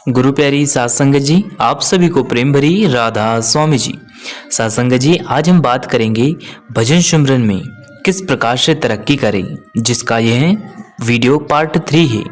गुरु प्यारी सात संगत जी, आप सभी को प्रेम भरी राधा स्वामी जी। सात संगत जी, आज हम बात करेंगे भजन सिमरन में किस प्रकार से तरक्की करें, जिसका यह वीडियो पार्ट 3 है,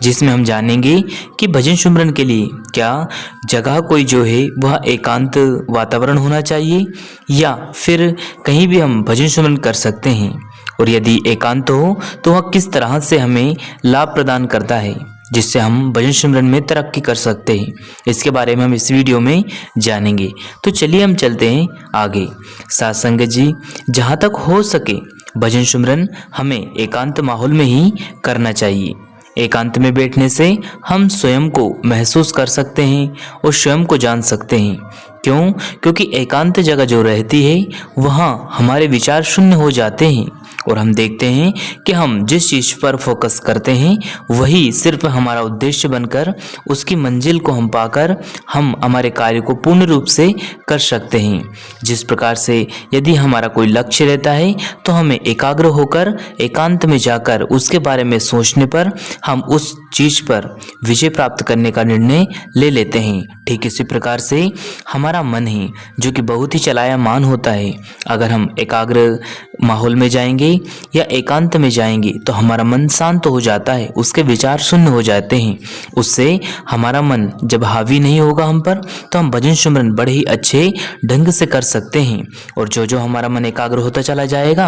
जिसमें हम जानेंगे कि भजन सिमरन के लिए क्या जगह कोई जो है वह एकांत वातावरण होना चाहिए या फिर कहीं भी हम भजन सिमरन कर सकते हैं, और यदि एकांत हो तो वह किस तरह से हमें लाभ प्रदान करता है जिससे हम भजन सिमरन में तरक्की कर सकते हैं। इसके बारे में हम इस वीडियो में जानेंगे। तो चलिए हम चलते हैं आगे। साथ संगत जी, जहाँ तक हो सके भजन सिमरन हमें एकांत माहौल में ही करना चाहिए। एकांत में बैठने से हम स्वयं को महसूस कर सकते हैं और स्वयं को जान सकते हैं। क्यों? क्योंकि एकांत जगह जो रहती है वहाँ हमारे विचार शून्य हो जाते हैं और हम देखते हैं कि हम जिस चीज़ पर फोकस करते हैं वही सिर्फ हमारा उद्देश्य बनकर उसकी मंजिल को हम पाकर हम हमारे कार्य को पूर्ण रूप से कर सकते हैं। जिस प्रकार से यदि हमारा कोई लक्ष्य रहता है तो हमें एकाग्र होकर एकांत में जाकर उसके बारे में सोचने पर हम उस चीज़ पर विजय प्राप्त करने का निर्णय ले लेते हैं। ठीक इसी प्रकार से हमारा मन है जो कि बहुत ही चलायमान होता है। अगर हम एकाग्र माहौल में जाएंगे या एकांत में जाएंगे तो हमारा मन शांत हो जाता है, उसके विचार शून्य हो जाते हैं। उससे हमारा मन जब हावी नहीं होगा हम पर तो हम भजन सिमरन बड़े ही अच्छे ढंग से कर सकते हैं। और जो हमारा मन एकाग्र होता चला जाएगा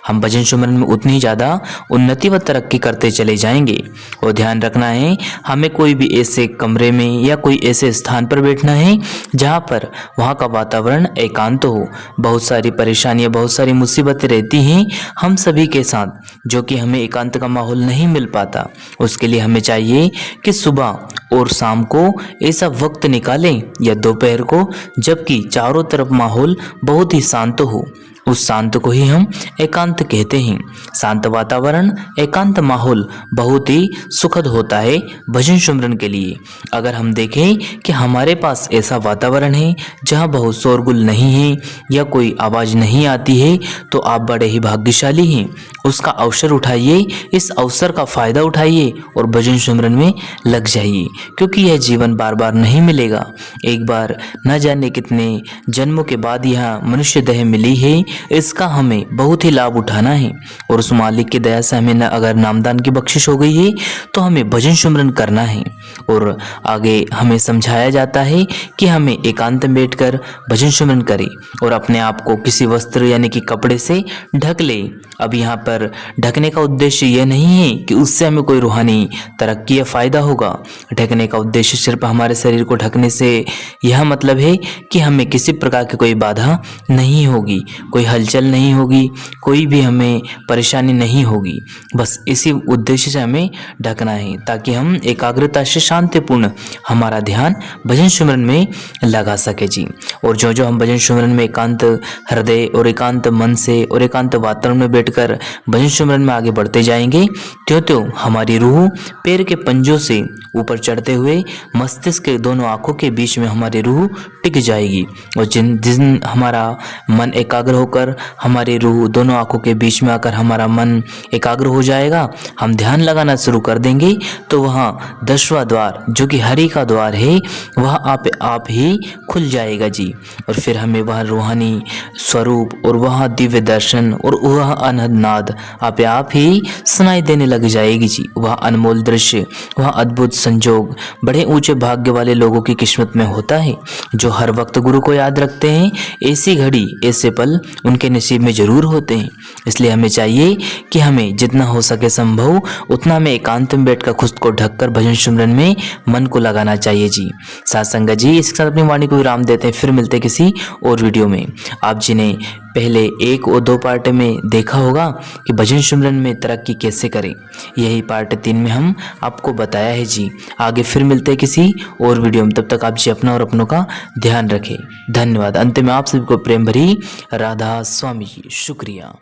हम भजन सिमरन में उतनी ज़्यादा उन्नति व तरक्की करते चले जाएंगे। और ध्यान रखना है, हमें कोई भी ऐसे कमरे में या कोई ऐसे स्थान पर बैठना है जहाँ पर वहाँ का वातावरण एकांत हो। बहुत सारी परेशानियाँ, बहुत सारी मुसीबतें रहती हैं हम सभी के साथ, जो कि हमें एकांत का माहौल नहीं मिल पाता। उसके लिए हमें चाहिए कि सुबह और शाम को ऐसा वक्त निकालें या दोपहर को जबकि चारों तरफ माहौल बहुत ही शांत हो। उस शांत को ही हम एकांत कहते हैं। शांत वातावरण, एकांत माहौल बहुत ही सुखद होता है भजन सिमरन के लिए। अगर हम देखें कि हमारे पास ऐसा वातावरण है जहाँ बहुत शोरगुल नहीं है या कोई आवाज़ नहीं आती है तो आप बड़े ही भाग्यशाली हैं। उसका अवसर उठाइए, इस अवसर का फ़ायदा उठाइए और भजन सिमरन में लग जाइए, क्योंकि यह जीवन बार बार नहीं मिलेगा। एक बार न जाने कितने जन्मों के बाद यह मनुष्य देह मिली है, इसका हमें बहुत ही लाभ उठाना है। और उस मालिक की दया से हमें अगर नामदान की बख्शिश हो गई है तो हमें भजन सिमरन करना है। और आगे हमें समझाया जाता है कि हमें एकांत में बैठकर भजन सिमरन करें और अपने आप को किसी वस्त्र यानी कि कपड़े से ढक ले। अब यहाँ पर ढकने का उद्देश्य यह नहीं है कि उससे हमें कोई रूहानी तरक्की या फ़ायदा होगा। ढकने का उद्देश्य सिर्फ हमारे शरीर को ढकने से यह मतलब है कि हमें किसी प्रकार की कोई बाधा नहीं होगी, कोई हलचल नहीं होगी, कोई भी हमें परेशानी नहीं होगी। बस इसी उद्देश्य से हमें ढकना है ताकि हम एकाग्रता से शांतिपूर्ण हमारा ध्यान भजन सिमरन में लगा सके जी। और जो हम भजन सिमरन में एकांत हृदय और एकांत मन से और एकांत वातावरण में बैठकर भजन सिमरन में आगे बढ़ते जाएंगे त्यों हमारी रूह पैर के पंजों से ऊपर चढ़ते हुए मस्तिष्क के दोनों आंखों के बीच में हमारी रूह टिक जाएगी। और जिन दिन हमारा मन एकाग्र होकर हमारी रूह दोनों आंखों के बीच में आकर हमारा मन एकाग्र हो जाएगा, हम ध्यान लगाना शुरू कर देंगे तो वहाँ 10वां द्वार जो कि हरि का द्वार है वह आप ही खुल जाएगा जी। और फिर हमें वह रूहानी स्वरूप और वह दिव्य दर्शन और वह अनहद नाद आप ही सुनाई देने लग जाएगी जी। वह अनमोल दृश्य, वह अद्भुत संजोग बड़े ऊंचे भाग्य वाले लोगों की किस्मत में होता है जो हर वक्त गुरु को याद रखते हैं। ऐसी घड़ी, ऐसे पल उनके नसीब में जरूर होते हैं। इसलिए हमें चाहिए कि हमें जितना हो सके संभव उतना हमें एकांत में बैठकर खुद को ढककर भजन सिमरन में मन को लगाना चाहिए जी। साथ संगत जी, इसके साथ अपनी वाणी को विराम देते हैं, फिर मिलते हैं किसी और वीडियो में। आप जिन्हें पहले 1 और 2 पार्ट में देखा होगा कि भजन सिमरन में तरक्की कैसे करें, यही पार्ट 3 में हम आपको बताया है जी। आगे फिर मिलते हैं किसी और वीडियो में, तब तक आप जी अपना और अपनों का ध्यान रखें। धन्यवाद। अंत में आप सभी को प्रेम भरी राधा स्वामी जी। शुक्रिया।